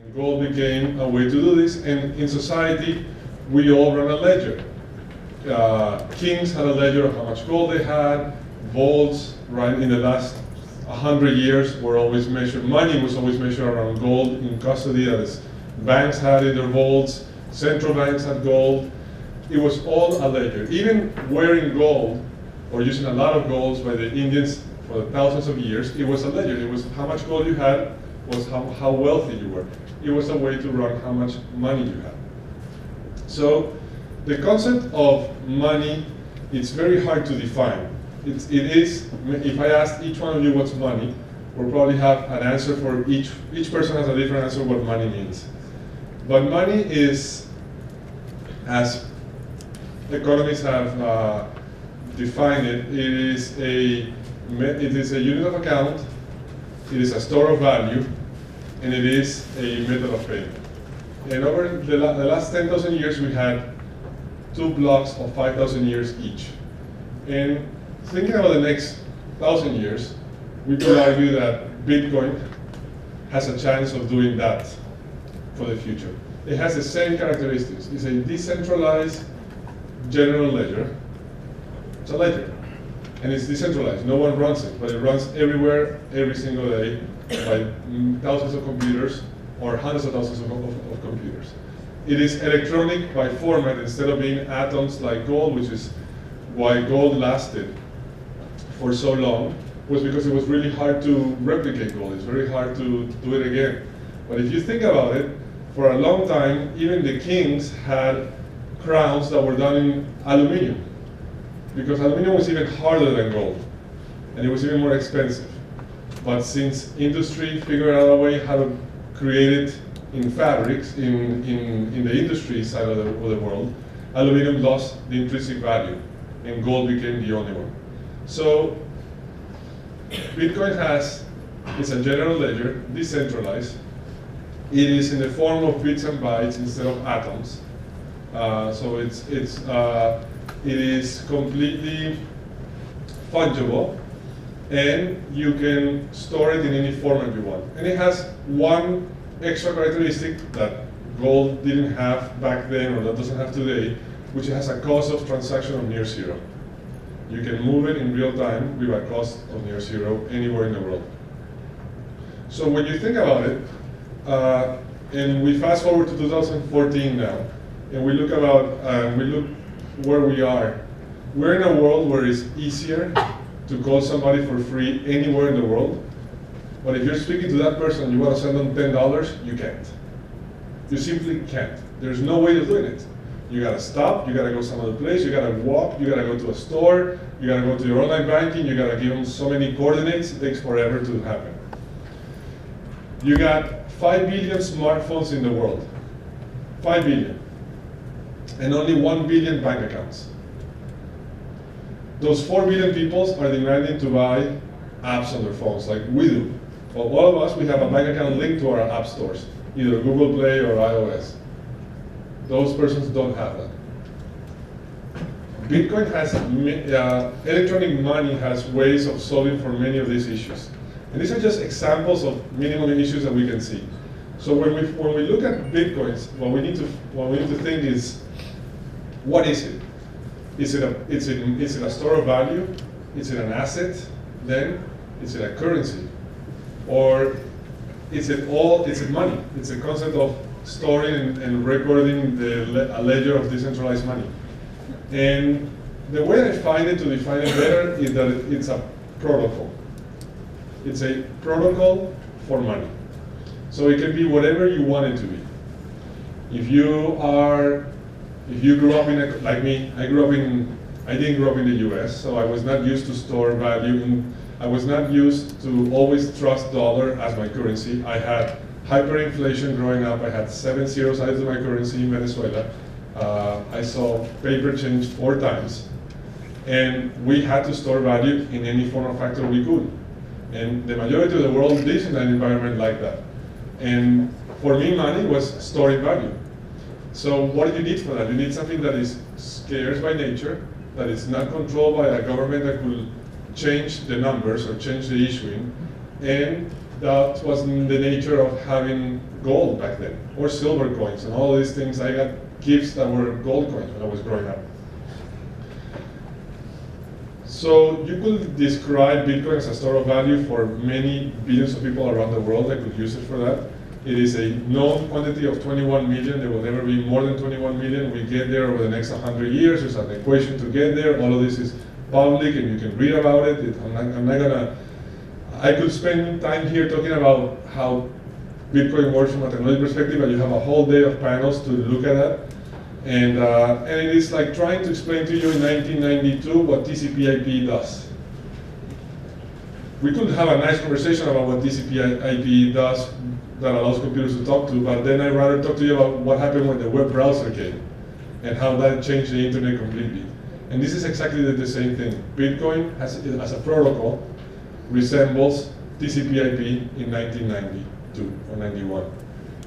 Gold became a way to do this, and in society, we all run a ledger. Kings had a ledger of how much gold they had. Vaults, right, in the last 100 years were always measured. Money was always measured around gold in custody. That is, banks had in their vaults. Central banks had gold. It was all a ledger. Even wearing gold or using a lot of golds by the Indians for thousands of years, it was a ledger. It was how much gold you had, was how wealthy you were. It was a way to run how much money you had. So the concept of money, it's very hard to define. It is, if I asked each one of you what's money, we'll probably have an answer for each person has a different answer what money means. But money is, as economists have defined it, it is a unit of account, it is a store of value, and it is a method of payment. And over the last 10,000 years, we had two blocks of 5,000 years each. And thinking about the next 1,000 years, we could argue that Bitcoin has a chance of doing that for the future. It has the same characteristics. It's a decentralized general ledger. It's a ledger. And it's decentralized. No one runs it, but it runs everywhere, every single day, by thousands of computers or hundreds of thousands of computers. It is electronic by format instead of being atoms like gold, which is why gold lasted for so long, was because it was really hard to replicate gold. It's very hard to do it again. But if you think about it, for a long time, even the kings had crowns that were done in aluminum, because aluminum was even harder than gold, and it was even more expensive. But since industry figured out a way how to create it in fabrics, in the industry side of the world, aluminum lost the intrinsic value, and gold became the only one. So Bitcoin it's a general ledger, decentralized. It is in the form of bits and bytes instead of atoms. So it is completely fungible, and you can store it in any format you want. And it has one extra characteristic that gold didn't have back then, or that doesn't have today, which has a cost of transaction of near zero. You can move it in real time with a cost of near zero anywhere in the world. So when you think about it, and we fast forward to 2014 now, and we look where we are. We're in a world where it's easier to call somebody for free anywhere in the world. But if you're speaking to that person and you want to send them $10, you can't. You simply can't. There's no way of doing it. You gotta stop, you gotta go some other place, you gotta walk, you gotta go to a store, you gotta go to your online banking, you gotta give them so many coordinates, it takes forever to happen. You got 5 billion smartphones in the world. 5 billion. And only 1 billion bank accounts. Those 4 billion people are demanding to buy apps on their phones like we do. For all of us, we have a bank account linked to our app stores, either Google Play or iOS. Those persons don't have that. Bitcoin has, electronic money has ways of solving for many of these issues. And these are just examples of minimum issues that we can see. So when we look at Bitcoins, what we need to think is, what is it? Is it a store of value? Is it an asset? Then is it a currency? Or is it money? It's a concept of storing and recording a ledger of decentralized money. And the way I find it to define it better is that it's a protocol. It's a protocol for money. So it can be whatever you want it to be. If you grew up like me, I didn't grow up in the US, so I was not used to store value. I was not used to always trust dollar as my currency. I had hyperinflation growing up. I had 7 zeros added to my currency in Venezuela. I saw paper change 4 times. And we had to store value in any form of factor we could. And the majority of the world lives in an environment like that. And for me, money was storing value. So what do you need for that? You need something that is scarce by nature, that is not controlled by a government that could change the numbers or change the issuing, and that was in the nature of having gold back then, or silver coins, and all these things. I got gifts that were gold coins when I was growing up. So you could describe Bitcoin as a store of value for many billions of people around the world that could use it for that. It is a known quantity of 21 million. There will never be more than 21 million. We get there over the next 100 years. There's an equation to get there. All of this is public, and you can read about it. I'm not gonna. I could spend time here talking about how Bitcoin works from a technology perspective, but you have a whole day of panels to look at that. And it is like trying to explain to you in 1992 what TCP/IP does. We could have a nice conversation about what TCP/IP does that allows computers to talk to, but then I'd rather talk to you about what happened when the web browser came and how that changed the internet completely. And this is exactly the same thing. Bitcoin, as a protocol, resembles TCP/IP in 1992 or 91.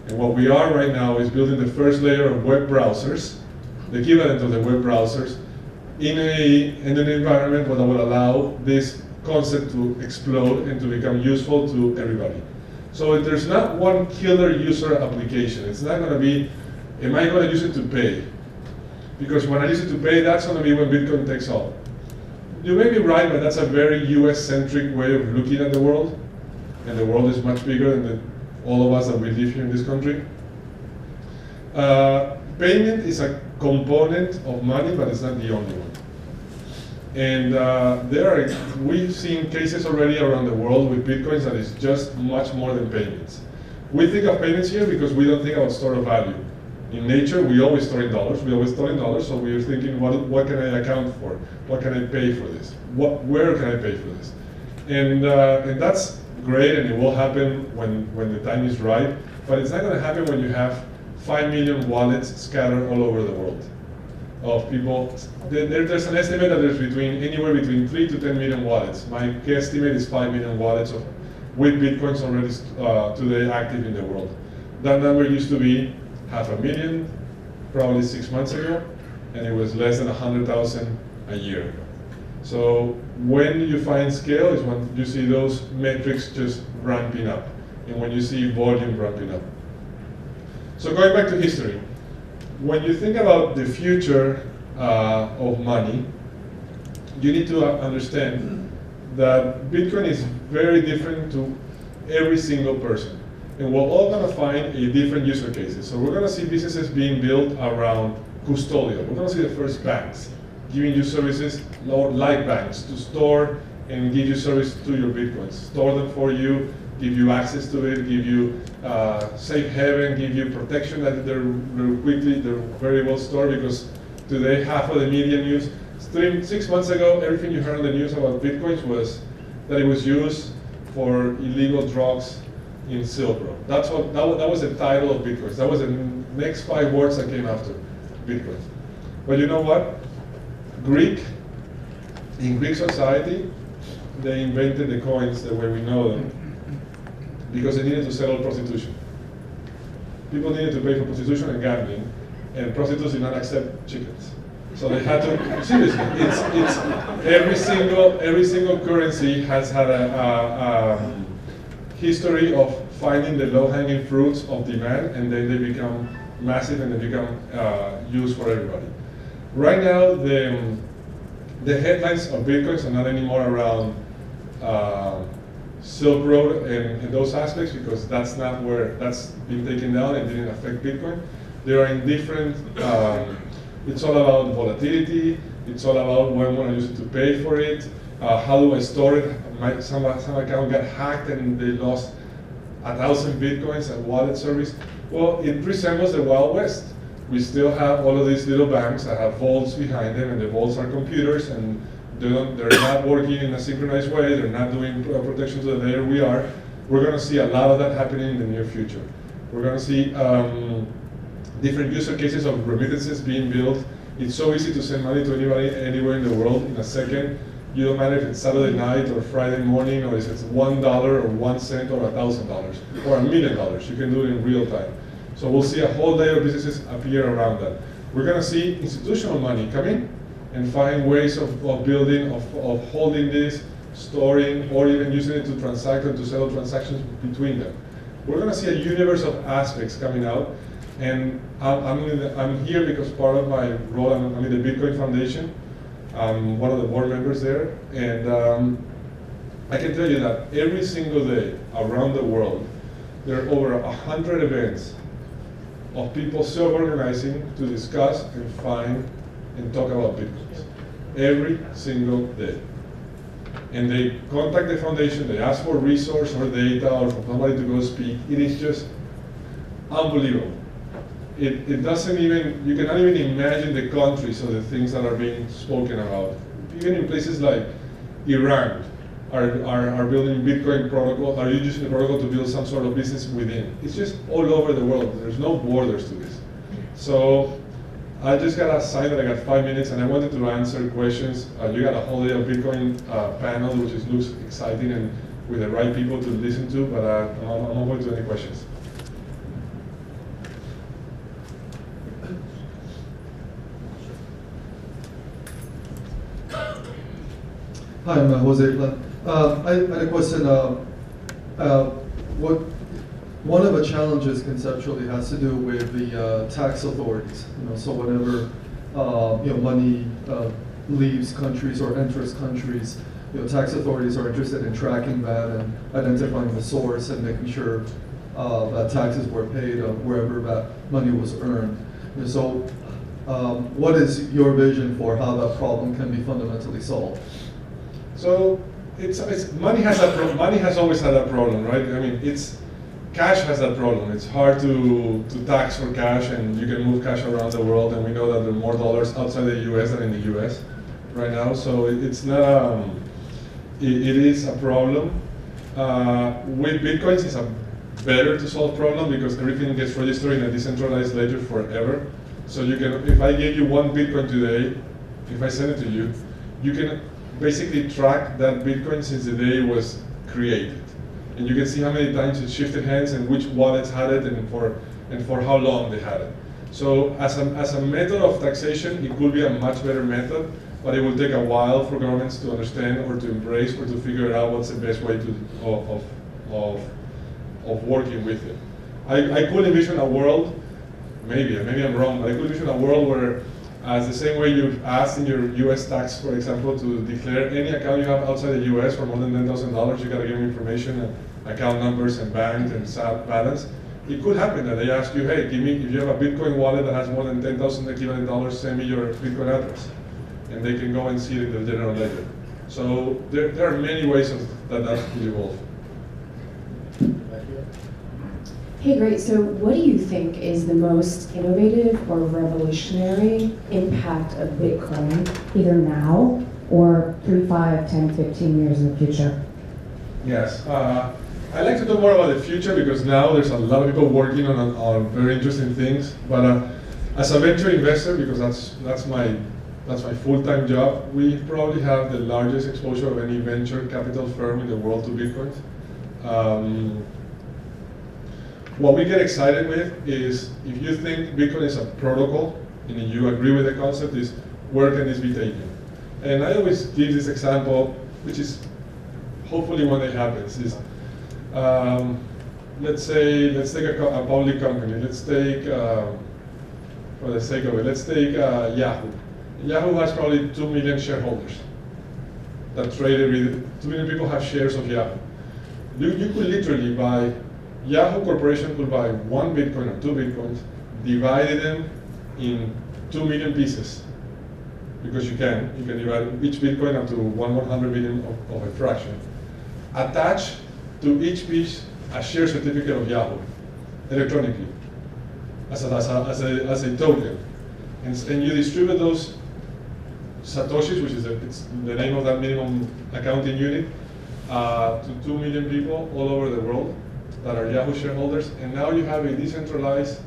And what we are right now is building the first layer of web browsers, the equivalent of the web browsers, in an environment that will allow this concept to explode and to become useful to everybody. So there's not one killer user application. It's not going to be, am I going to use it to pay? Because when I use it to pay, that's going to be when Bitcoin takes off. You may be right, but that's a very US-centric way of looking at the world. And the world is much bigger than all of us that we live here in this country. Payment is a component of money, but it's not the only one. And we've seen cases already around the world with Bitcoins that is just much more than payments. We think of payments here because we don't think about store of value. In nature, we always store in dollars. We always store in dollars, so we are thinking, what can I account for? What can I pay for this? Where can I pay for this? And that's great, and it will happen when the time is right, but it's not going to happen when you have 5 million wallets scattered all over the world of people. There's an estimate that there's anywhere between 3 to 10 million wallets. My guesstimate is 5 million wallets with Bitcoins already today active in the world. That number used to be 500,000, probably 6 months ago, and it was less than 100,000 a year ago. So when you find scale is when you see those metrics just ramping up, and when you see volume ramping up. So going back to history, when you think about the future of money, you need to understand that Bitcoin is very different to every single person. And we're all going to find a different user cases. So we're going to see businesses being built around custodial. We're going to see the first banks giving you services like banks to store and give you service to your Bitcoins. Store them for you, give you access to it, give you safe haven, give you protection that they're very well stored, because today half of the media news, 6 months ago, everything you heard on the news about Bitcoins was that it was used for illegal drugs in Silk Road. That was the title of Bitcoins. That was the next 5 words that came after Bitcoins. But you know what? In Greek society, they invented the coins the way we know them because they needed to settle prostitution. People needed to pay for prostitution and gambling, and prostitutes did not accept chickens. So they had to, seriously, it's every single currency has had a history of finding the low-hanging fruits of demand, and then they become massive and they become used for everybody. Right now, the headlines of Bitcoins are not anymore around Silk Road and those aspects, because that's not where that's been taken down and didn't affect Bitcoin. They are in different, it's all about volatility, it's all about when I use it to pay for it, how do I store it. Some account got hacked and they lost 1,000 Bitcoins at wallet service. Well, it resembles the Wild West. We still have all of these little banks that have vaults behind them, and the vaults are computers, and they're not working in a synchronized way, they're not doing protection to the layer we are. We're going to see a lot of that happening in the near future. We're going to see different user cases of remittances being built. It's so easy to send money to anybody anywhere in the world in a second. You don't matter if it's Saturday night or Friday morning, or if it's $1 or 1 cent or $1,000 or $1 million. You can do it in real time. So we'll see a whole layer of businesses appear around that. We're going to see institutional money come in and find ways of building, of holding this, storing, or even using it to transact and to settle transactions between them. We're going to see a universe of aspects coming out, and I'm here because part of my role, I'm in the Bitcoin Foundation. I'm one of the board members there, and I can tell you that every single day around the world, there are over 100 events of people self-organizing to discuss and find and talk about Bitcoins. Every single day. And they contact the foundation, they ask for resource or data or for somebody to go speak. It is just unbelievable. It doesn't even, you cannot even imagine the countries or the things that are being spoken about. Even in places like Iran are building Bitcoin protocol, are using the protocol to build some sort of business within. It's just all over the world. There's no borders to this. So I just got a sign that I got 5 minutes and I wanted to answer questions. You got a whole day of Bitcoin panel, which looks exciting and with the right people to listen to, but I'm open to any questions. Hi, I'm Jose. I had a question. One of the challenges conceptually has to do with the tax authorities. So whenever money leaves countries or enters countries, tax authorities are interested in tracking that and identifying the source and making sure that taxes were paid wherever that money was earned. So, what is your vision for how that problem can be fundamentally solved? So money has always had that problem, right? I mean, cash has that problem. It's hard to tax for cash, and you can move cash around the world, and we know that there are more dollars outside the U.S. than in the U.S. right now. So it's not it is a problem. With Bitcoins, it's a better to solve problem because everything gets registered in a decentralized ledger forever. So you can, if I gave you one Bitcoin today, if I send it to you, you can basically track that Bitcoin since the day it was created. And you can see how many times it shifted hands and which wallets had it and for how long they had it. So as a method of taxation, it could be a much better method, but it will take a while for governments to understand or to embrace or to figure out what's the best way of working with it. I could envision a world, maybe I'm wrong, but I could envision a world where, as the same way you've asked in your US tax, for example, to declare any account you have outside the US for more than $10,000, you gotta give them information and account numbers and bank and SAT balance. It could happen that they ask you, hey, if you have a Bitcoin wallet that has more than 10,000 equivalent dollars, send me your Bitcoin address. And they can go and see it in the general ledger. So there are many ways that could evolve. Hey, great. So what do you think is the most innovative or revolutionary impact of Bitcoin, either now or 3, 5, 10, 15 years in the future? Yes. I like to talk more about the future because now there's a lot of people working on very interesting things. But as a venture investor, because that's my full-time job, we probably have the largest exposure of any venture capital firm in the world to Bitcoin. What we get excited with is, if you think Bitcoin is a protocol, and you agree with the concept, is where can this be taken? And I always give this example, which is hopefully one day happens, is let's take a public company. Let's take, for the sake of it, let's take Yahoo. Yahoo has probably 2 million shareholders that trade 2 million people have shares of Yahoo. You could literally buy, Yahoo Corporation could buy 1 Bitcoin or 2 Bitcoins, divide them in 2 million pieces, because you can divide each Bitcoin up to 1/100 million of a fraction. Attach to each piece a share certificate of Yahoo electronically as a token, and you distribute those Satoshis, which is the name of that minimum accounting unit, to 2 million people all over the world that are Yahoo shareholders, and now you have a decentralized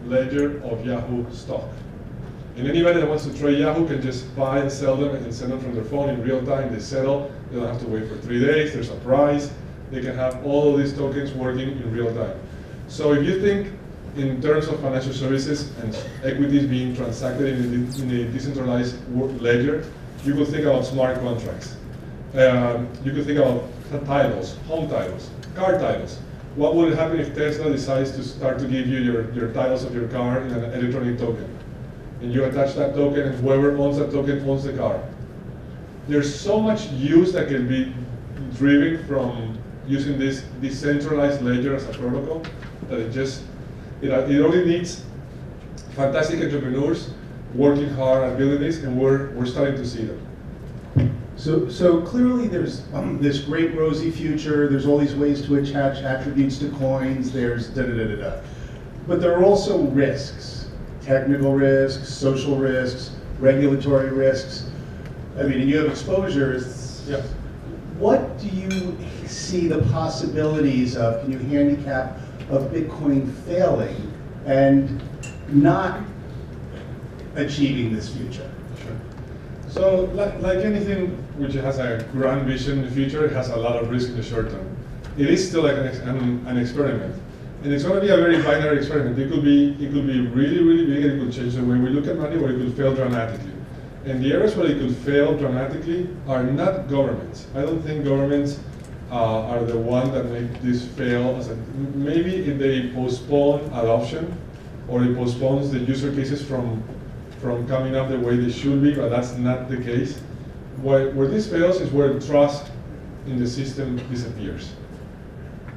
ledger of Yahoo stock. And anybody that wants to trade Yahoo can just buy and sell them and send them from their phone in real time. They settle, they don't have to wait for 3 days, there's a price. They can have all of these tokens working in real time. So if you think in terms of financial services and equities being transacted in a decentralized ledger, you could think about smart contracts. You could think about titles, home titles, car titles. What would happen if Tesla decides to start to give you your titles of your car in an electronic token? And you attach that token, and whoever owns that token owns the car. There's so much use that can be driven from using this decentralized ledger as a protocol that it only needs fantastic entrepreneurs working hard at building this, and we're starting to see them. So clearly there's this great rosy future, there's all these ways to attach attributes to coins, there's da-da-da-da-da. But there are also risks, technical risks, social risks, regulatory risks. I mean, and you have exposures. Yeah. What do you see the possibilities of, can you handicap, of Bitcoin failing and not achieving this future? Sure. So, like anything which has a grand vision in the future, it has a lot of risk in the short term. It is still like an experiment, and it's going to be a very binary experiment. It could be really, really big, and it could change the way we look at money, or it could fail dramatically. And the areas where it could fail dramatically are not governments. I don't think governments are the one that make this fail. Maybe if they postpone adoption, or it postpones the user cases from coming up the way they should be, but that's not the case. Where this fails is where trust in the system disappears.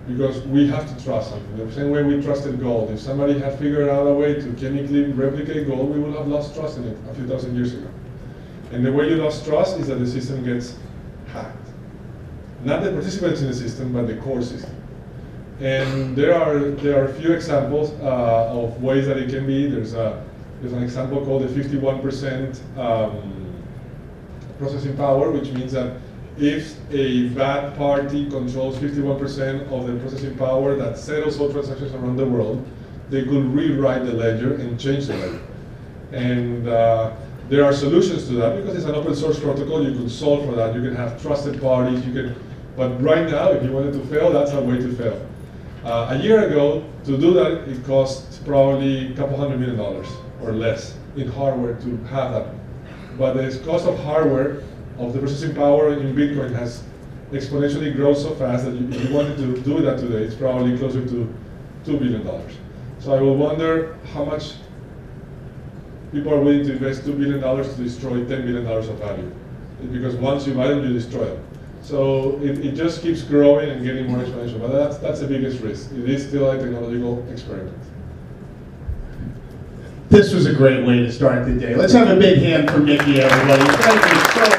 Because we have to trust something. The same way we trusted gold. If somebody had figured out a way to chemically replicate gold, we would have lost trust in it a few thousand years ago. And the way you lost trust is that the system gets hacked. Not the participants in the system, but the core system. And there are a few examples of ways that it can be. There's an example called the 51% processing power, which means that if a bad party controls 51% of the processing power that settles all transactions around the world, they could rewrite the ledger and change the ledger. And there are solutions to that because it's an open source protocol. You could solve for that. You can have trusted parties. But right now, if you wanted to fail, that's a way to fail. A year ago, to do that, it cost probably a couple $100 million or less in hardware to have that. But the cost of hardware, of the processing power in Bitcoin, has exponentially grown so fast that if you wanted to do that today, it's probably closer to $2 billion. So I will wonder how much people are willing to invest $2 billion to destroy $10 billion of value. Because once you buy them, you destroy them. So it just keeps growing and getting more exponential. But that's the biggest risk. It is still a technological experiment. This was a great way to start the day. Let's have a big hand for Micky, everybody. Thank you so